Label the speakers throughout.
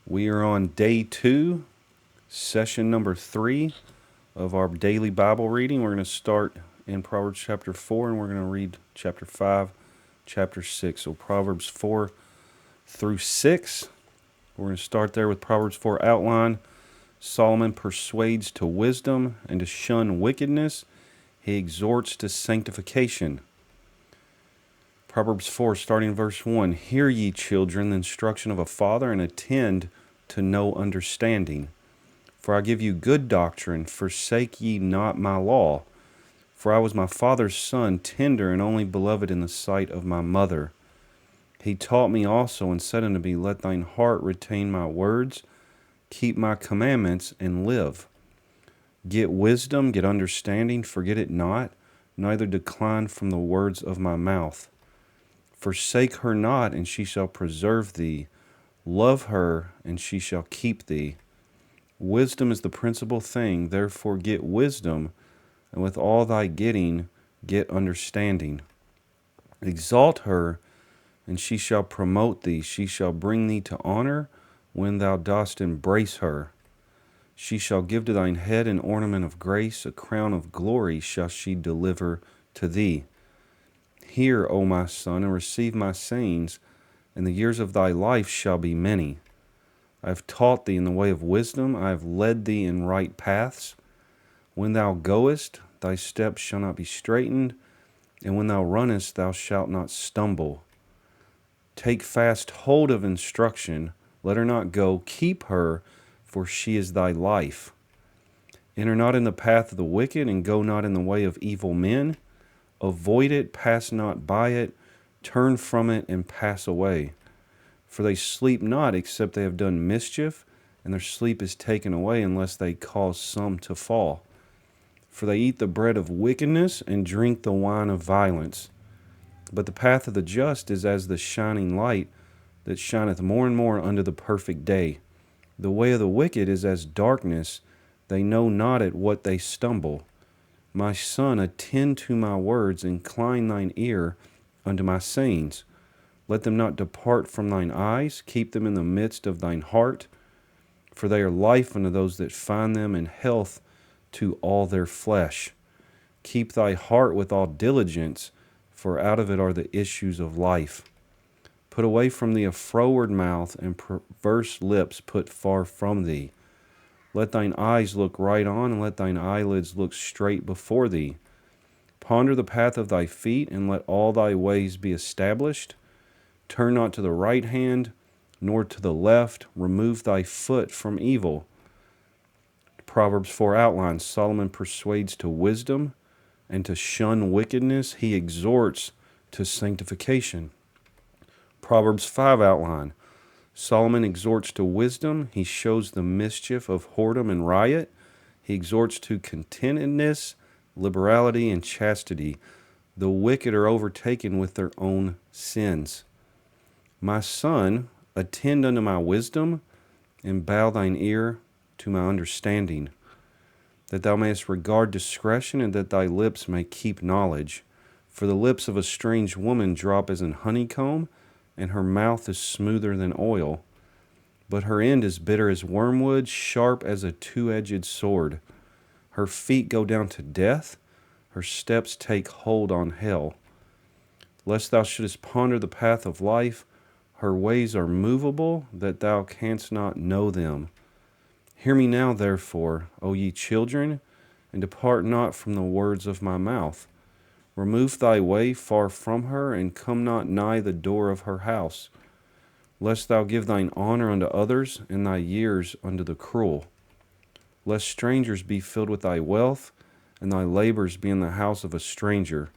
Speaker 1: We are on day 2, session number 3 of our daily Bible reading. We're going to start in Proverbs chapter 4 and we're going to read chapter 5, chapter 6. So Proverbs 4 through 6. We're going to start there with Proverbs 4 outline. Solomon persuades to wisdom and to shun wickedness. He exhorts to sanctification. Proverbs 4, starting in verse 1. Hear ye, children, the instruction of a father, and attend to know understanding. For I give you good doctrine, forsake ye not my law. For I was my father's son, tender and only beloved in the sight of my mother. He taught me also, and said unto me, Let thine heart retain my words, keep my commandments, and live. Get wisdom, get understanding, forget it not, neither decline from the words of my mouth. Forsake her not, and she shall preserve thee. Love her, and she shall keep thee. Wisdom is the principal thing, therefore get wisdom, and with all thy getting, get understanding. Exalt her, and she shall promote thee. She shall bring thee to honor when thou dost embrace her. She shall give to thine head an ornament of grace, a crown of glory shall she deliver to thee. Hear, O my son, and receive my sayings, and the years of thy life shall be many. I have taught thee in the way of wisdom, I have led thee in right paths. When thou goest, thy steps shall not be straitened, and when thou runnest, thou shalt not stumble. Take fast hold of instruction, let her not go, keep her, for she is thy life. Enter not in the path of the wicked, and go not in the way of evil men. Avoid it, pass not by it, turn from it, and pass away. For they sleep not, except they have done mischief, and their sleep is taken away, unless they cause some to fall. For they eat the bread of wickedness, and drink the wine of violence. But the path of the just is as the shining light, that shineth more and more unto the perfect day. The way of the wicked is as darkness, they know not at what they stumble. My son, attend to my words, incline thine ear unto my sayings. Let them not depart from thine eyes, keep them in the midst of thine heart, for they are life unto those that find them, and health to all their flesh. Keep thy heart with all diligence, for out of it are the issues of life. Put away from thee a froward mouth, and perverse lips put far from thee. Let thine eyes look right on, and let thine eyelids look straight before thee. Ponder the path of thy feet, and let all thy ways be established. Turn not to the right hand, nor to the left. Remove thy foot from evil. Proverbs 4 outlines. Solomon persuades to wisdom and to shun wickedness. He exhorts to sanctification. Proverbs 5 outline. Solomon exhorts to wisdom. He shows the mischief of whoredom and riot. He exhorts to contentedness, liberality, and chastity. The wicked are overtaken with their own sins. My son, attend unto my wisdom, and bow thine ear to my understanding, that thou mayest regard discretion, and that thy lips may keep knowledge. For the lips of a strange woman drop as an honeycomb, and her mouth is smoother than oil. But her end is bitter as wormwood, sharp as a two-edged sword. Her feet go down to death, her steps take hold on hell. Lest thou shouldest ponder the path of life, her ways are movable, that thou canst not know them. Hear me now, therefore, O ye children, and depart not from the words of my mouth. Remove thy way far from her, and come not nigh the door of her house, lest thou give thine honor unto others, and thy years unto the cruel. Lest strangers be filled with thy wealth, and thy labors be in the house of a stranger.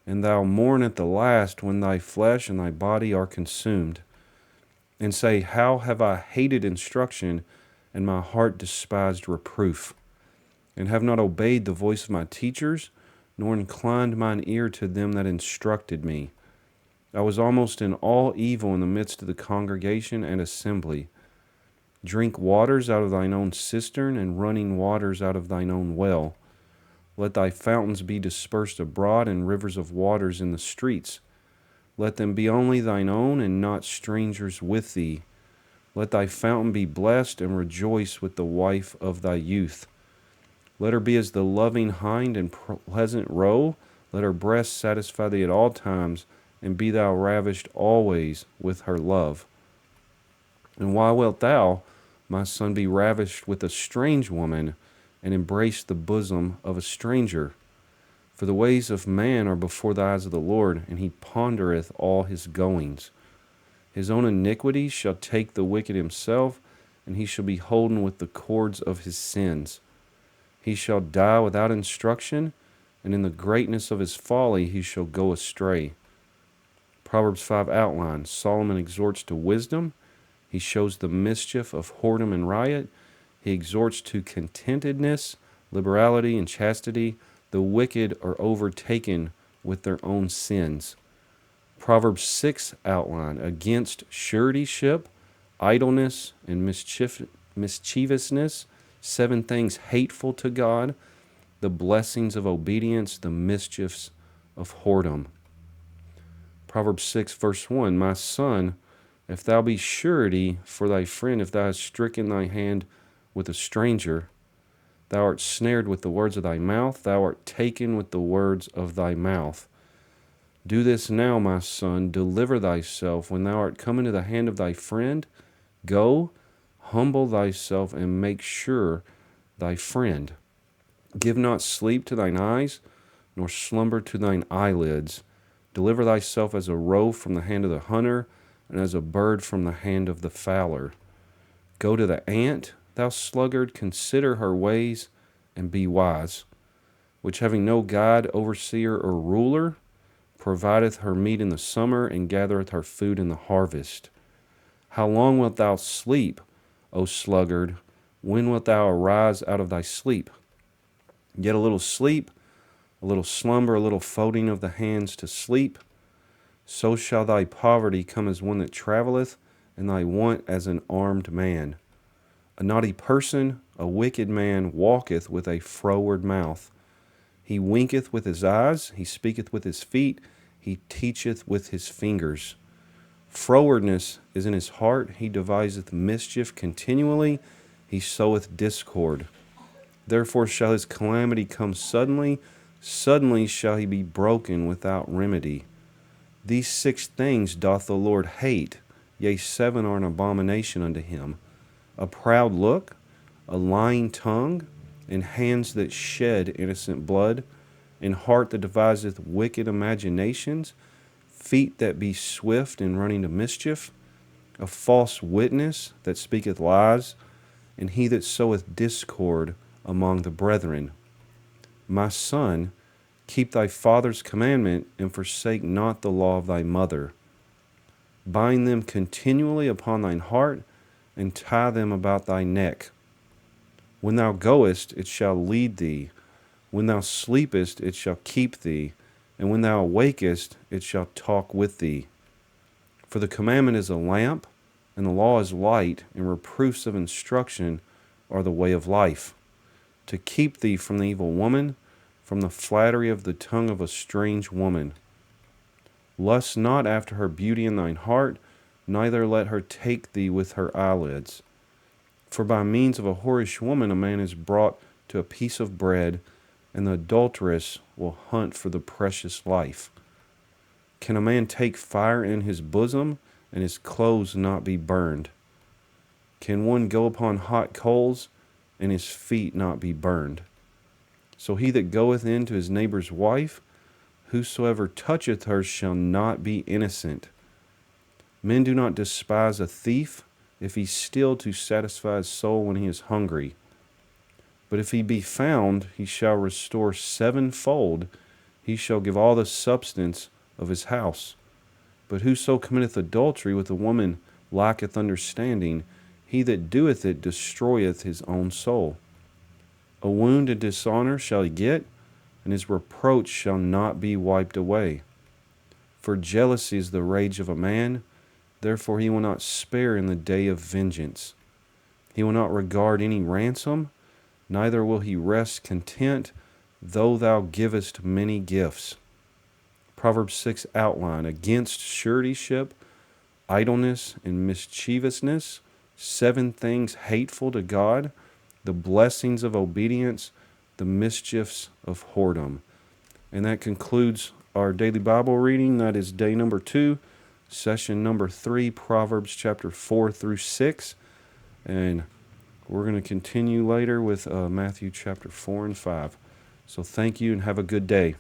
Speaker 1: And thou mourn at the last, when thy flesh and thy body are consumed. And say, How have I hated instruction, and my heart despised reproof? And have not obeyed the voice of my teachers, nor inclined mine ear to them that instructed me. I was almost in all evil in the midst of the congregation and assembly. Drink waters out of thine own cistern, and running waters out of thine own well. Let thy fountains be dispersed abroad, and rivers of waters in the streets. Let them be only thine own, and not strangers with thee. Let thy fountain be blessed, and rejoice with the wife of thy youth. Let her be as the loving hind and pleasant roe. Let her breast satisfy thee at all times, and be thou ravished always with her love. And why wilt thou, my son, be ravished with a strange woman, and embrace the bosom of a stranger? For the ways of man are before the eyes of the Lord, and he pondereth all his goings. His own iniquity shall take the wicked himself, and he shall be holden with the cords of his sins. He shall die without instruction, and in the greatness of his folly he shall go astray. Proverbs 5 outline. Solomon exhorts to wisdom. He shows the mischief of whoredom and riot. He exhorts to contentedness, liberality, and chastity. The wicked are overtaken with their own sins. Proverbs 6 outline. Against suretyship, idleness, and mischievousness, 7 things hateful to God, the blessings of obedience, the mischiefs of whoredom. Proverbs 6 verse 1, My son, if thou be surety for thy friend, if thou hast stricken thy hand with a stranger, thou art snared with the words of thy mouth, thou art taken with the words of thy mouth. Do this now, my son, deliver thyself when thou art come into the hand of thy friend. Go, humble thyself, and make sure thy friend. Give not sleep to thine eyes, nor slumber to thine eyelids. Deliver thyself as a roe from the hand of the hunter, and as a bird from the hand of the fowler. Go to the ant, thou sluggard, consider her ways, and be wise, which having no guide, overseer, or ruler, provideth her meat in the summer, and gathereth her food in the harvest. How long wilt thou sleep, O sluggard? When wilt thou arise out of thy sleep? Yet a little sleep, a little slumber, a little folding of the hands to sleep. So shall thy poverty come as one that travelleth, and thy want as an armed man. A naughty person, a wicked man, walketh with a froward mouth. He winketh with his eyes, he speaketh with his feet, he teacheth with his fingers. Frowardness is in his heart, he deviseth mischief continually, he soweth discord. Therefore shall his calamity come suddenly, suddenly shall he be broken without remedy. These 6 things doth the Lord hate, yea, 7 are an abomination unto him: a proud look, a lying tongue, and hands that shed innocent blood, and heart that deviseth wicked imaginations, feet that be swift in running to mischief, a false witness that speaketh lies, and he that soweth discord among the brethren. My son, keep thy father's commandment, and forsake not the law of thy mother. Bind them continually upon thine heart, and tie them about thy neck. When thou goest, it shall lead thee. When thou sleepest, it shall keep thee. And when thou awakest, it shall talk with thee. For the commandment is a lamp, and the law is light, and reproofs of instruction are the way of life. To keep thee from the evil woman, from the flattery of the tongue of a strange woman. Lust not after her beauty in thine heart, neither let her take thee with her eyelids. For by means of a whorish woman a man is brought to a piece of bread, and the adulteress will hunt for the precious life. Can a man take fire in his bosom, and his clothes not be burned? Can one go upon hot coals, and his feet not be burned? So he that goeth in to his neighbor's wife, whosoever toucheth her shall not be innocent. Men do not despise a thief, if he steal to satisfy his soul when he is hungry. But if he be found, he shall restore 7-fold, he shall give all the substance of his house. But whoso committeth adultery with a woman lacketh understanding, he that doeth it destroyeth his own soul. A wound and dishonor shall he get, and his reproach shall not be wiped away. For jealousy is the rage of a man, therefore he will not spare in the day of vengeance. He will not regard any ransom, neither will he rest content, though thou givest many gifts. Proverbs 6 outline. Against suretyship, idleness, and mischievousness, 7 things hateful to God, the blessings of obedience, the mischiefs of whoredom. And that concludes our daily Bible reading. That is day number 2, session number 3, Proverbs chapter 4 through 6. And we're going to continue later with Matthew chapter 4 and 5. So thank you and have a good day.